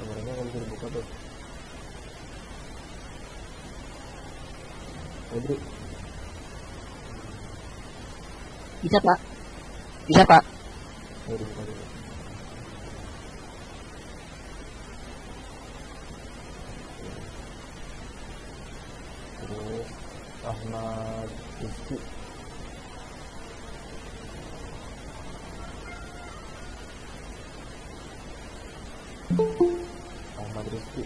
kameranya nggak bisa dibuka tuh. Febri Bisa pak. Bisa pak. ayo dibuka dulu. Terus Ahmad Rizky. Ahmad Rizky.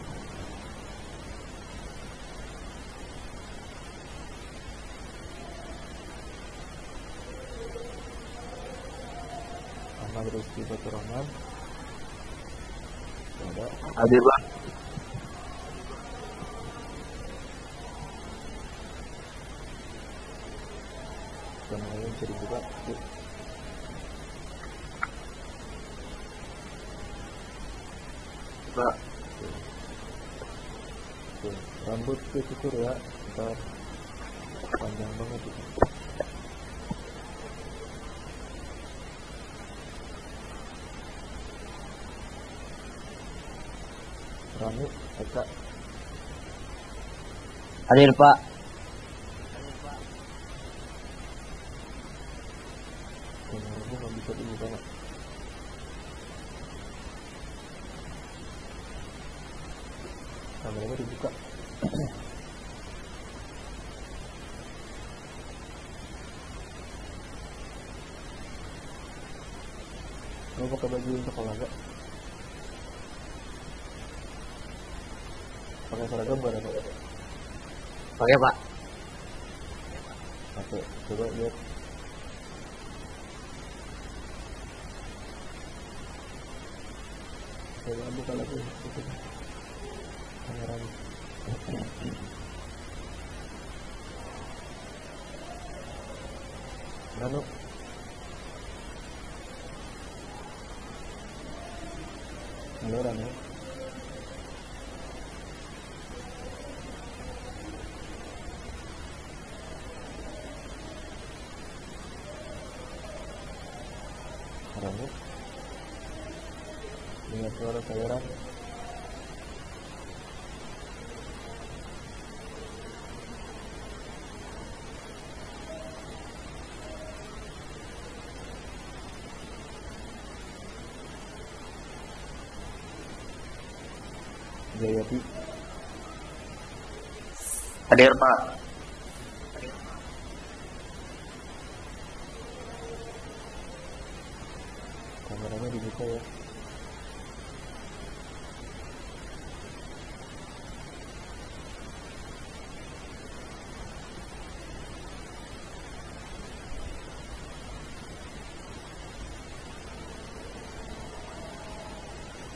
Ahmad Rizky Batur Rahman. Ada. Hadir Pak. Kameranya bisa dibuka. Yuk. Pak. Tuh, rambut cukur ya, ntar panjang banget itu. Rani, Eka, Hadir pak. kameranya nggak bisa dibuka Nak. Kameranya dibuka. Mau pakai baju untuk olahraga? Pakai seragam gak ada? Pakai pak. Pakai, coba lihat. Coba buka lagi itu kameranya. Nano, halo Rano. Rano, dengar suara saya Rano. Jayati, Hadir Pak. kameranya dibuka ya.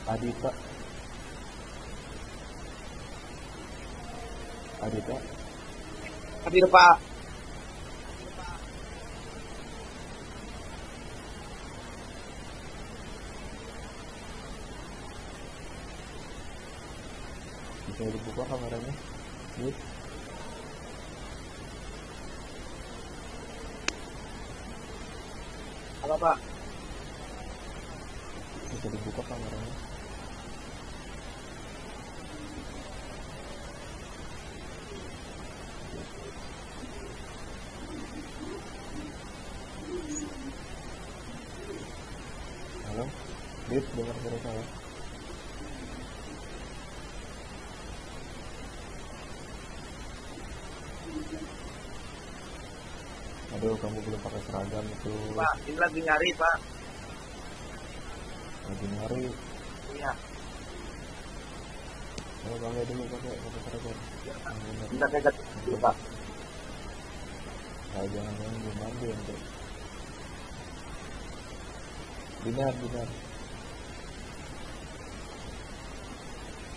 Adita, Adita, Hadir Pak. bisa dibuka kameranya. Yuk. Apa Pak? Bisa dibuka kameranya. Halo, Dit, dengar suara saya? Aduh, kamu belum pakai seragam itu. Pak, ini lagi nyari Pak. Lagi nyari. Iya. Ayo bangga dulu pakai seragam. Kita pegang dulu Pak. Jangan belum mandi ente. Binar.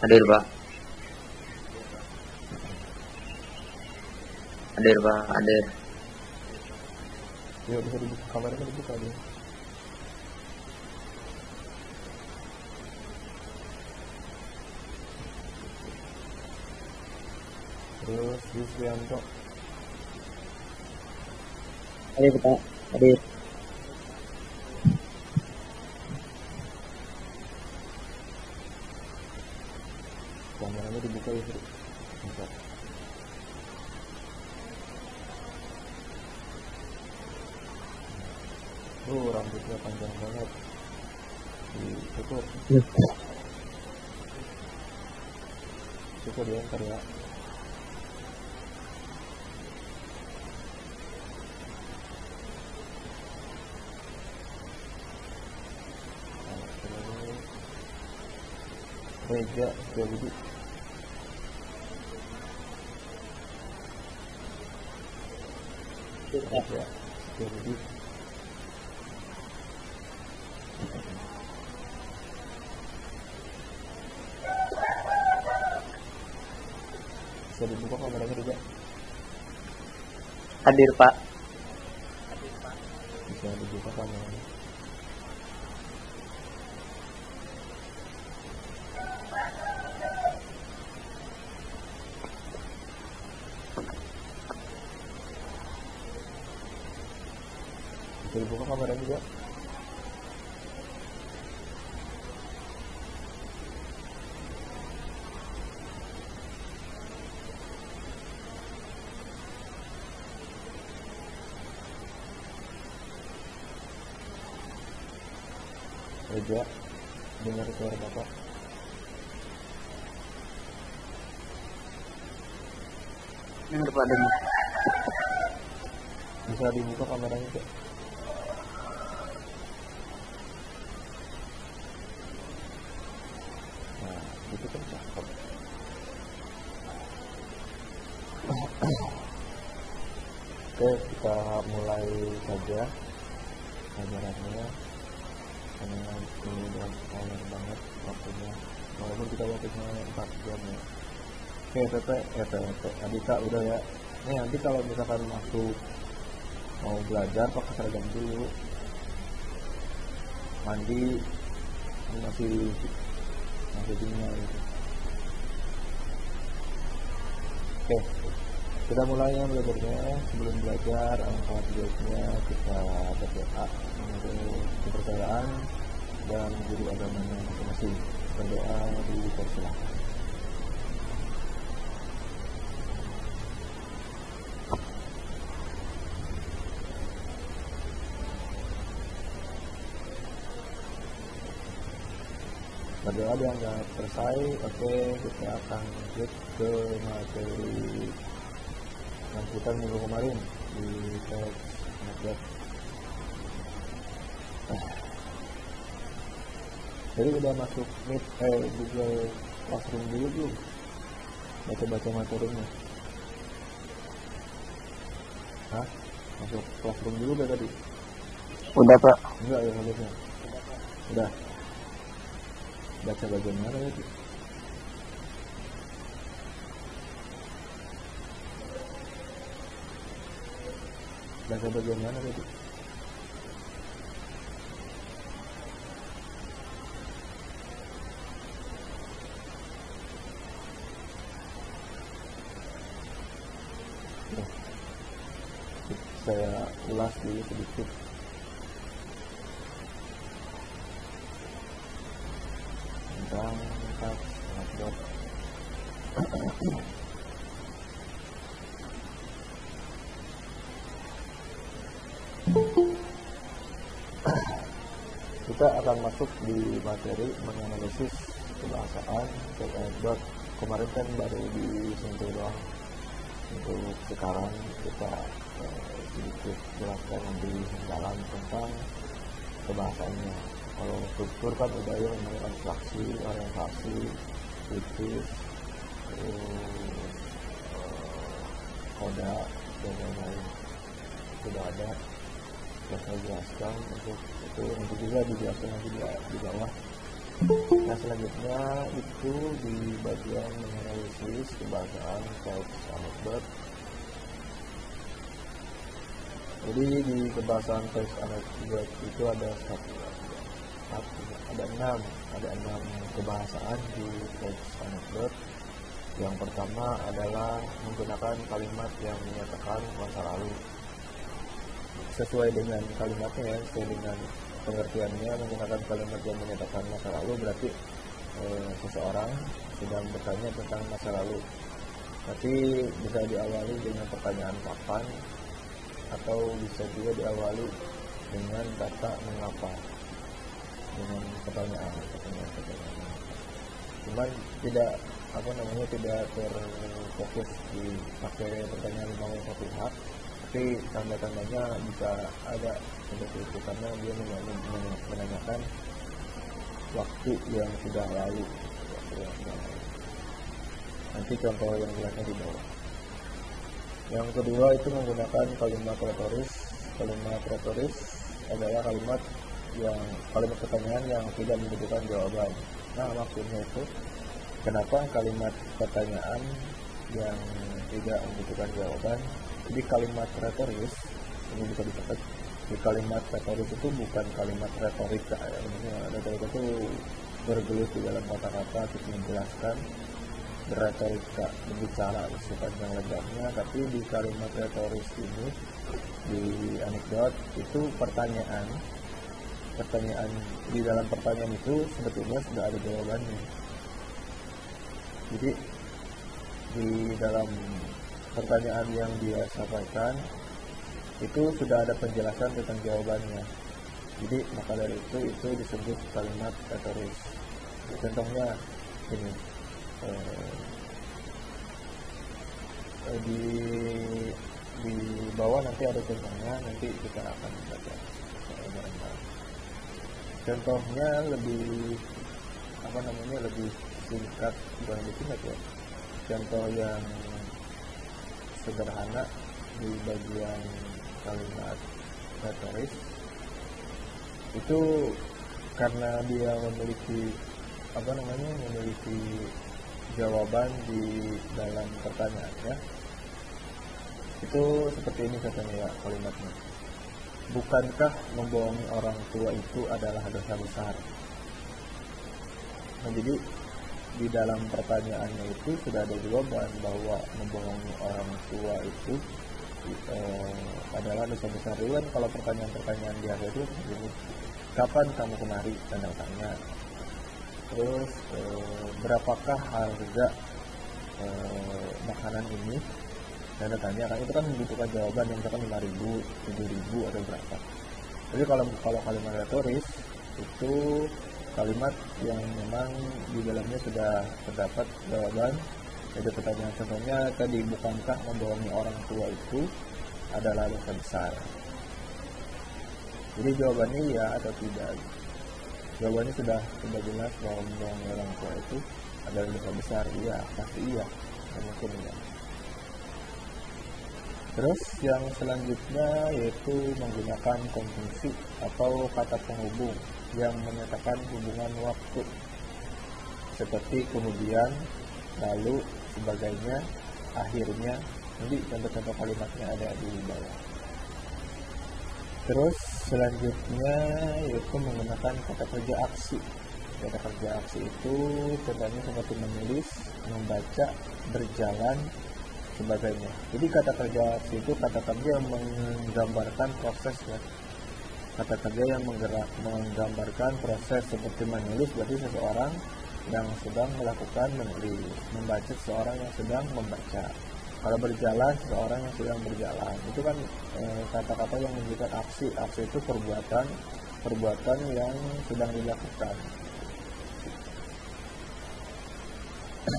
Hadir pak. Hadir pak. Hadir. Yuk, bisa dibuka kameranya, dibuka aja. Terus Yusrianto. Hadir pak. Hadir. kita istri bisa. Rambutnya panjang banget, cukup diantar ya. Reja Setiabudi. Reja Setiabudi. Bisa dibuka kameranya juga. Hadir Pak. Bisa dibuka kameranya. Bisa dibuka kameranya juga. Reja, dengar suara Bapak. Dengar Pak, dengar. Bisa dibuka kameranya juga. Nah, itu kan cakep. Oke, kita mulai saja pelajarannya. Karena ini udah panjang banget waktunya, walaupun kita waktunya 4 jam ya. Oke, Tete, Adita udah ya. Nih nanti kalau misalkan masuk mau belajar pakai seragam dulu, mandi, ini masih dingin gitu. Oke, kita mulai ya belajarnya. Sebelum belajar angkat biasanya kita berdoa menurut kepercayaan dan guru agamanya masing-masing. Berdoa dipersilakan. Berdoa dianggap selesai. Oke, kita akan lanjut ke materi yang kita minggu kemarin di teks Network. Jadi udah masuk Google Classroom dulu belum? Baca-baca materinya. Hah? Masuk Classroom dulu gak tadi? Udah Pak. Enggak ya harusnya. Udah. Baca bagian mana itu? Baca bagian mana itu? Saya ulas dulu sedikit. Tentang teks Network. Kita akan masuk di materi menganalisis kebahasaan teks Network. Kemarin kan baru disentuh doang. Untuk sekarang kita sedikit jelaskan lebih dalam tentang kebahasaannya. Kalau struktur kan udah ya, abstraksi, orientasi, kritis, koda dan lain-lain sudah ada. Saya jelaskan untuk itu, nanti juga dijelaskan nanti di bawah. Nah selanjutnya itu di bagian menganalisis kebahasaan teks anekdot. Jadi di kebahasaan teks anekdot itu ada enam kebahasaan di teks anekdot. Yang pertama adalah menggunakan kalimat yang menyatakan masa lalu. Sesuai dengan kalimatnya ya, sesuai dengan pengertiannya, menggunakan kalimat yang menyatakan masa lalu berarti seseorang sedang bertanya tentang masa lalu, tapi bisa diawali dengan pertanyaan kapan, atau bisa juga diawali dengan kata mengapa, dengan pertanyaan. Cuman tidak tidak terfokus di pakai pertanyaan mau satu pihak, tapi tanda-tandanya bisa ada seperti itu karena dia menanyakan waktu yang sudah lalu. Nanti contoh yang jelasnya di bawah. Yang kedua itu menggunakan kalimat retoris. Kalimat retoris adalah kalimat pertanyaan yang tidak membutuhkan jawaban. Nah, maksudnya itu kenapa kalimat pertanyaan yang tidak membutuhkan jawaban? Jadi kalimat retoris ini bisa dicatat. Di kalimat retoris itu bukan kalimat retorika. Retorika itu bergelut di dalam kata-kata untuk menjelaskan, berretorika, berbicara sepanjang lebarnya. Tapi di kalimat retoris ini, di anekdot itu pertanyaan di dalam pertanyaan itu sebetulnya sudah ada jawabannya. Jadi di dalam pertanyaan yang dia sampaikan itu sudah ada penjelasan tentang jawabannya. Jadi maka dari itu disebut kalimat retoris. Contohnya ini di bawah nanti ada contohnya, nanti kita akan baca bareng-bareng. Contohnya lebih lebih singkat, bukan lebih singkat ya. Contoh yang sederhana di bagian kalimat retoris itu karena dia memiliki jawaban di dalam pertanyaannya. Itu seperti ini contohnya ya kalimatnya. Bukankah membohongi orang tua itu adalah dosa besar? Nah, jadi di dalam pertanyaannya itu sudah ada jawaban bahwa membohongi orang tua itu adalah dosa besar. Kan kalau pertanyaan-pertanyaan biasa itu begini, kapan kamu kemari? Tanda tanya. Terus berapakah harga makanan ini? Tanda tanya. Kan itu kan membutuhkan jawaban yang misalkan 5.000, 7.000 atau berapa. Jadi kalau kalimat retoris itu kalimat yang memang di dalamnya sudah terdapat jawaban. Jadi pertanyaan contohnya tadi, bukankah membohongi orang tua itu adalah dosa besar? Jadi jawabannya iya atau tidak. Jawabannya sudah jelas bahwa membohongi orang tua itu adalah dosa besar. Iya, pasti iya. Mungkin iya. Terus yang selanjutnya yaitu menggunakan konjungsi atau kata penghubung yang menyatakan hubungan waktu, seperti kemudian, lalu, sebagainya, akhirnya. Jadi contoh-contoh kalimatnya ada di bawah. Terus selanjutnya yaitu menggunakan kata kerja aksi. Kata kerja aksi itu contohnya seperti menulis, membaca, berjalan, sebagainya. Jadi kata kerja aksi itu kata kerja yang menggambarkan prosesnya. Kata kerja yang menggambarkan proses, seperti menulis berarti seseorang yang sedang melakukan menulis, membaca seseorang yang sedang membaca. Kalau berjalan, seseorang yang sedang berjalan. Itu kan kata-kata yang menunjukkan aksi. Aksi itu perbuatan yang sedang dilakukan.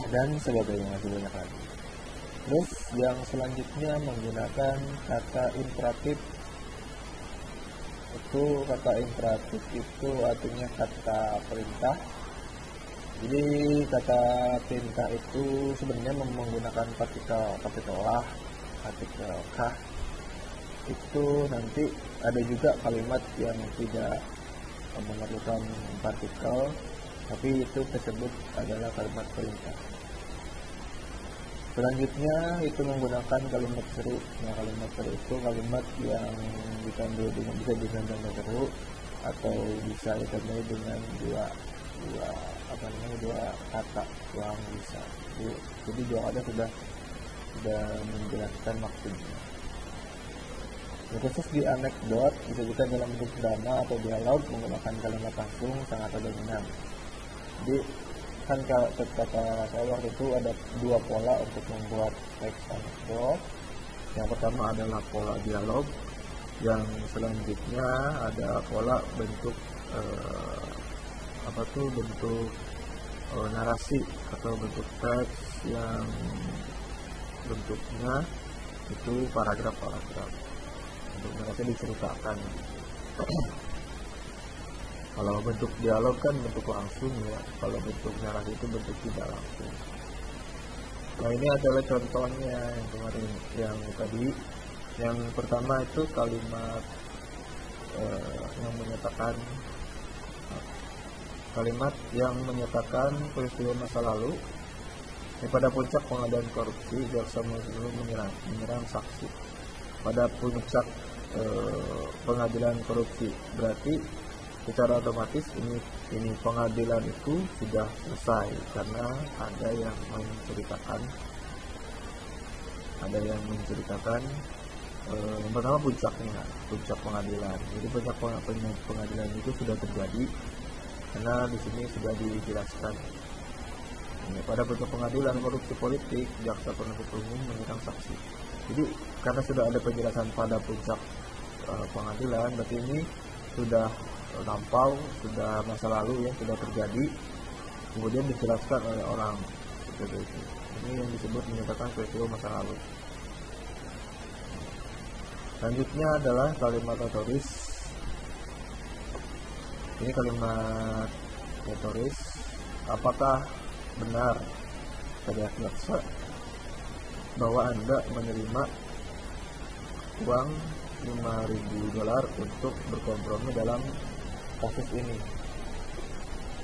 Dan sebagainya, masih banyak lagi. Terus yang selanjutnya menggunakan kata imperatif. Itu kata imperatif itu artinya kata perintah. Jadi kata perintah itu sebenarnya menggunakan partikel lah, partikel kah. Itu nanti ada juga kalimat yang tidak memerlukan partikel, tapi itu tersebut adalah kalimat perintah. Selanjutnya itu menggunakan kalimat seru. Nah, kalimat seru itu kalimat yang ditandai dengan bisa dengan tanda seru atau bisa ditandai dengan dua kata yang bisa. Jadi dua kata sudah menjelaskan maksudnya. Khusus di anekdot disebutkan dalam bentuk drama atau dialog menggunakan kalimat langsung sangat dominan. Jadi kan kata saya waktu itu ada dua pola untuk membuat teks anekdot. Yang pertama adalah pola dialog, yang selanjutnya ada pola bentuk bentuk narasi atau bentuk teks yang bentuknya itu paragraf-paragraf. Untuk narasi diceritakan. Kalau bentuk dialog kan bentuk langsung ya, kalau bentuk narasi itu bentuk tidak langsung. Nah ini adalah contohnya yang kemarin, yang tadi, yang pertama itu kalimat yang menyatakan peristiwa masa lalu. Pada puncak pengadaan korupsi, jaksa menyerang saksi. Pada puncak pengadilan korupsi, berarti secara otomatis ini pengadilan itu sudah selesai karena ada yang menceritakan yang pertama puncak pengadilan. Jadi puncak pengadilan itu sudah terjadi karena di sini sudah dijelaskan. Pada puncak pengadilan korupsi politik, jaksa penuntut umum menyerang saksi. Jadi karena sudah ada penjelasan pada puncak pengadilan, berarti ini sudah lampau, sudah masa lalu yang sudah terjadi, kemudian dijelaskan oleh orang seperti itu. Ini yang disebut menyatakan peristiwa masa lalu. Selanjutnya adalah kalimat retoris. Ini kalimat retoris. Apakah benar pada jaksa bahwa Anda menerima uang $5.000 untuk berkompromi dalam kasus ini?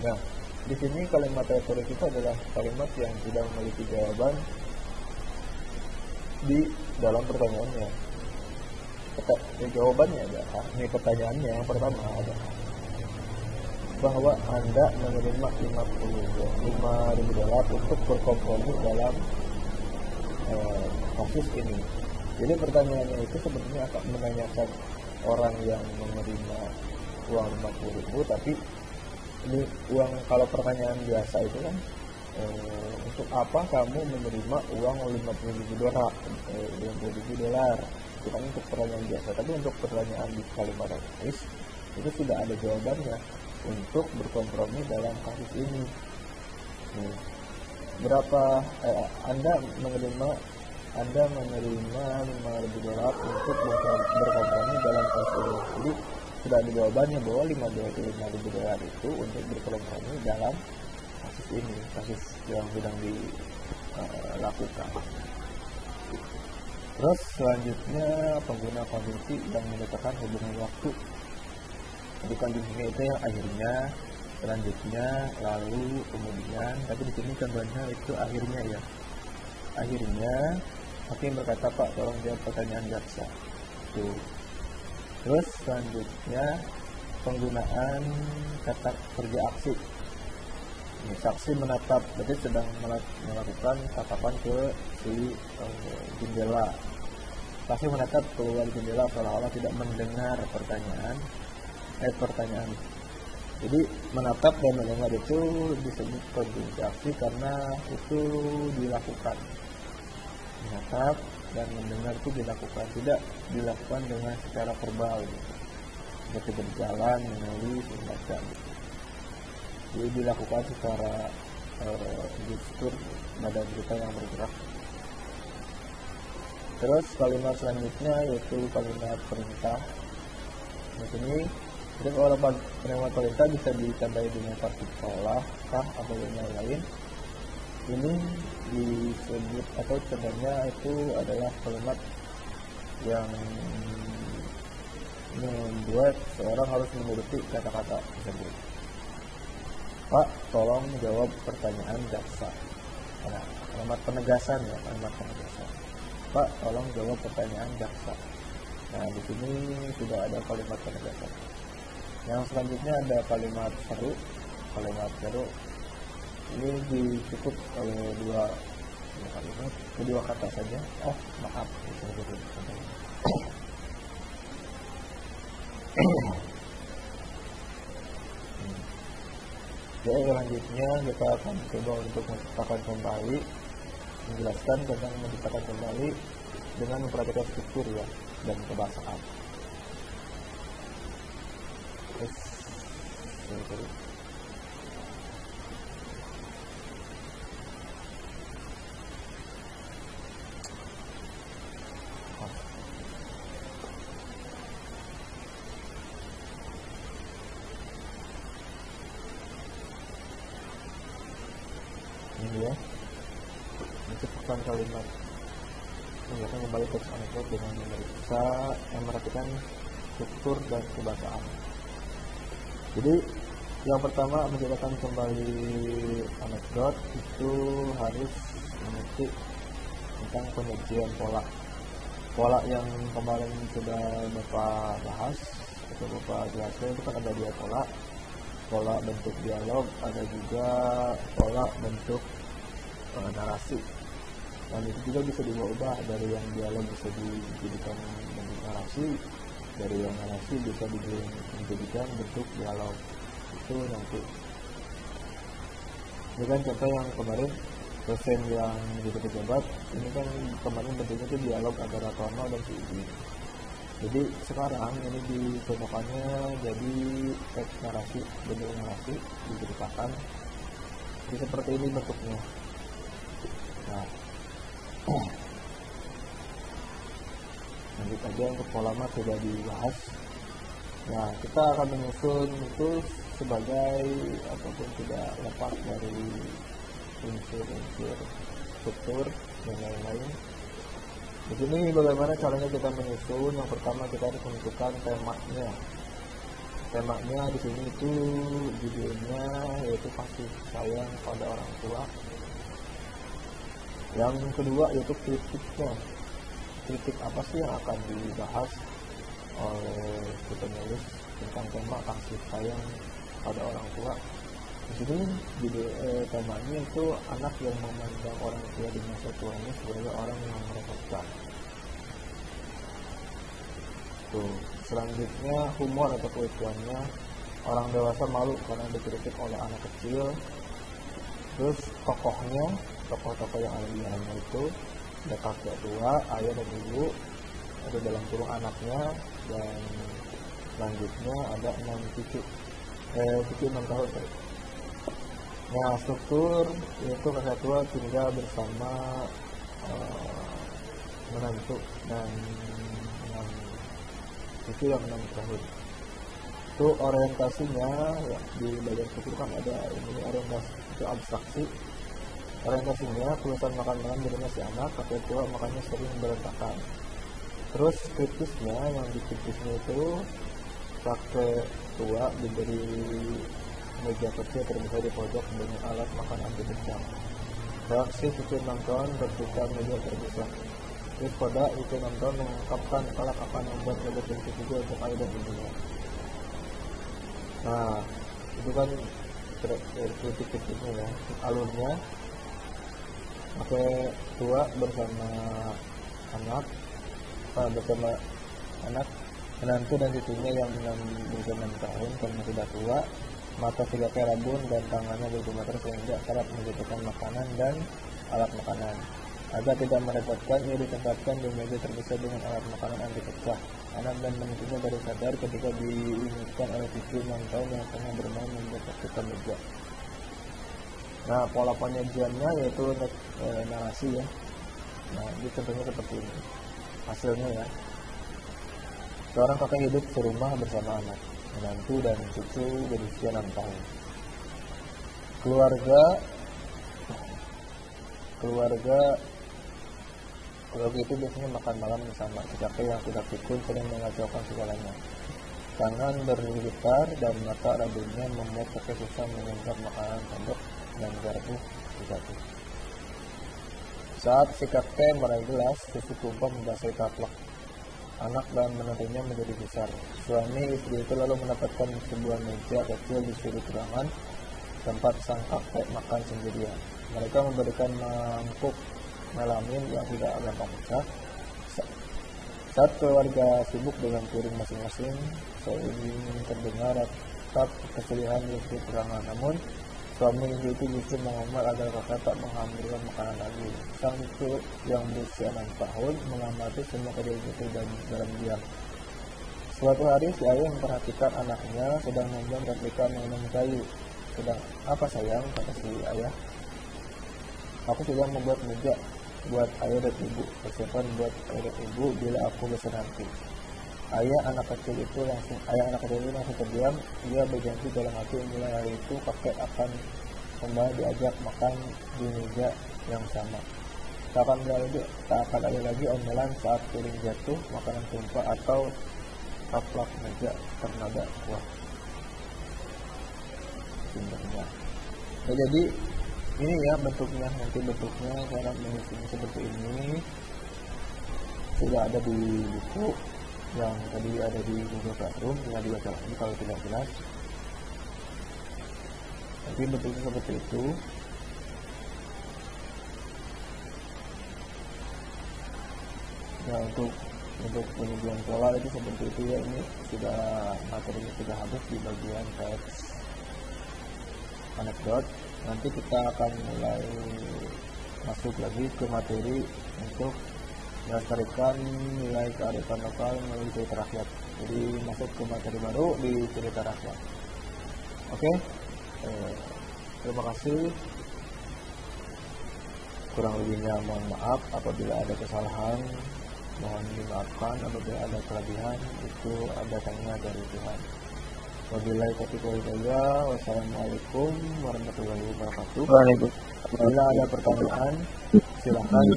Nah, di sini kalimat retoris itu adalah kalimat yang tidak memiliki jawaban di dalam pertanyaannya. Jawabannya adalah, ini pertanyaannya yang pertama adalah bahwa Anda menerima $5.000 untuk berkompromi dalam kasus ini. Jadi pertanyaannya itu sebetulnya akan menanyakan orang yang menerima uang $50.000, tapi ini uang, kalau pertanyaan biasa itu kan untuk apa kamu menerima uang $50.000, itu kan untuk pertanyaan biasa. Tapi untuk pertanyaan di kalimat retoris itu sudah ada jawabannya, untuk berkompromi dalam kasus ini. Berapa Anda menerima $5.000 untuk berkompromi dalam kasus ini. Jadi sudah ada jawabannya bahwa $5.000 itu untuk berkompromi dalam kasus ini, kasus yang sedang dilakukan. Terus selanjutnya pengguna konvensi yang menyatakan hubungan waktu. Jadi konvensinya itu yang akhirnya, selanjutnya, lalu, kemudian. Tapi di sini contohnya itu akhirnya ya. Akhirnya hakim berkata, Pak, tolong jawab pertanyaan jaksa. Tuh. Terus selanjutnya penggunaan kata kerja aksi. Ini, saksi menatap, berarti sedang melakukan tatapan ke si jendela. Saksi menatap keluar jendela seolah-olah tidak mendengar pertanyaan. Jadi menatap dan mendengar itu disebut konjungsi aksi karena itu dilakukan. Menatap dan mendengar itu dilakukan, tidak dilakukan dengan secara verbal gitu. Seperti berjalan, menulis, membaca gitu. Jadi dilakukan secara gestur badan kita yang bergerak. Terus kalimat selanjutnya yaitu kalimat perintah. Di sini jadi kalau kalimat perintah bisa ditandai dengan partikulah kah atau yang lain. Ini disebut atau contohnya itu adalah kalimat yang membuat seorang harus menuruti kata-kata tersebut. Pak, tolong jawab pertanyaan jaksa. Nah, kalimat penegasan ya, kalimat penegasan. Pak, tolong jawab pertanyaan jaksa. Nah, di sini sudah ada kalimat penegasan. Yang selanjutnya ada kalimat seru. Kalimat seru ini cukup oleh dua kata saja. Oh, maaf, Oke, selanjutnya kita akan coba untuk menciptakan kembali, menjelaskan tentang menciptakan kembali dengan memperhatikan struktur ya dan kebahasaan. Terus, ini ya, menciptakan kalimat menjelaskan kembali teks anekdot dengan memeriksa memperhatikan struktur dan kebahasaan. Jadi yang pertama, menciptakan kembali anekdot itu harus mengerti tentang penyajian pola yang kemarin sudah Bapak bahas atau Bapak jelaskan. Itu kan ada 2 pola bentuk dialog, ada juga pola bentuk narasi. Dan itu juga bisa diubah, dari yang dialog bisa dijadikan bentuk narasi, dari yang narasi bisa dijadikan bentuk dialog. Itu nanti. Ini kan contoh yang kemarin dosen yang jadi pejabat, ini kan kemarin bentuknya itu dialog antara Tono dan si Ibi. Jadi sekarang ini dicontohkannya jadi teks narasi, bentuk narasi diceritakan. Jadi seperti ini bentuknya. Nah, lanjut aja untuk pola sudah dibahas. Nah, kita akan menyusun itu sebagai ataupun tidak lepas dari unsur-unsur struktur dan lain-lain. Di sini bagaimana caranya kita menyusun? Yang pertama kita harus menentukan temanya. Temanya di sini itu judulnya yaitu kasih sayang pada orang tua. Yang kedua yaitu kritiknya. Kritik apa sih yang akan dibahas oleh penulis tentang tema kasih sayang pada orang tua. Di sini temanya itu anak yang memandang orang tua di masa tuanya sebagai orang yang merepotkan. Tuh, selanjutnya humor atau kelucuannya, orang dewasa malu karena dikritik oleh anak kecil. Terus tokoh-tokoh yang ada di dalamnya itu ada kakek tua, ayah dan ibu, ada dalam kurung anaknya, dan selanjutnya ada 6 cucu 6 tahun. Nah, struktur yaitu kakek tua tinggal bersama menantu dan cucu yang 6 tahun. Itu orientasinya ya, di bagian struktur kan ada ini orientasi itu abstraksi. Orientasinya tulisan makan malam di rumah si anak, kakek tua makannya sering berantakan. Terus kritisnya, yang dikritisnya itu kakek tua diberi meja kecil terbesar di pojok dengan alat makan anti pecah. Reaksi cucu nonton ketika meja terbesar. Terus pada itu nonton mengungkapkan kalau akan membuat meja kecil juga untuk ayah dan ibunya. Nah, itu kan kritik-kritiknya ya. Alurnya kakek tua bersama anak menantu dan cucunya yang berusia 6 tahun karena sudah tua, mata si kakek rabun dan tangannya bergemeter sehingga kerap menjatuhkan makanan dan alat makanan. Agar tidak merepotkan, ia ditempatkan di meja terbesar dengan alat makanan anti pecah. Anak dan menantunya baru sadar ketika diingatkan oleh cucu 6 tahun yang tengah bermain membersihkan meja. Nah, pola penyajiannya yaitu narasi ya. Nah, ini contohnya seperti ini. Hasilnya ya. Seorang kakek hidup serumah bersama anak, menantu dan cucu berusia 6 tahun. Keluarga itu biasanya makan malam bersama. Si kakek yang sudah pikun sering mengacaukan segalanya. Tangan bergetar dan mata rabunnya membuat kakek susah mengungkap makanan sendok dan garpu dijatuh. Saat si kakek meraih gelas, susu tumpah membasahi taplak. Anak dan menantunya menjadi besar. Suami istri itu lalu mendapatkan sebuah meja kecil di sudut ruangan tempat sang kakek makan sendirian. Mereka memberikan mangkuk melamin yang tidak gampang pecah. Saat keluarga sibuk dengan piring masing-masing, seiring terdengar ratap kesedihan di sudut ruangan. Namun Suami itu justru mengomel agar kakak tak menghamilkan makanan lagi. Sang itu yang berusia 6 tahun mengamati semua kejadian itu dalam diam. Suatu hari si ayah memperhatikan anaknya sedang membuat replika mainan kayu. Sedang apa sayang, kata si ayah. Aku sedang membuat meja buat ayah dan ibu. Persiapan buat ayah dan ibu bila aku besar nanti. Ayah anak kecil itu langsung terdiam. Dia berjanji dalam hati mulai hari itu kakek akan kembali diajak makan di meja yang sama. Tak akan ada lagi omelan saat piring jatuh, makanan tumpah atau taplak meja ternada kuat. Sumbernya. Nah, jadi ini ya bentuknya, nanti bentuknya cara menyusun seperti ini sudah ada di buku yang tadi ada di Google Classroom. Tinggal dibaca lagi kalau tidak jelas. Nanti bentuknya seperti itu. Nah, untuk penunjukan pola itu seperti itu ya. Ini sudah materinya sudah habis di bagian teks anekdot. Nanti kita akan mulai masuk lagi ke materi untuk melestarikan nilai kearifan lokal melalui cerita rakyat. Jadi masuk ke materi baru di cerita rakyat. Oke, terima kasih. Kurang lebihnya mohon maaf apabila ada kesalahan. Mohon dimaafkan apabila ada kelebihan, itu datangnya dari Tuhan. Wabillahi taufiq wal hidayah. Wassalamualaikum warahmatullahi wabarakatuh. Bila ada pertanyaan silahkan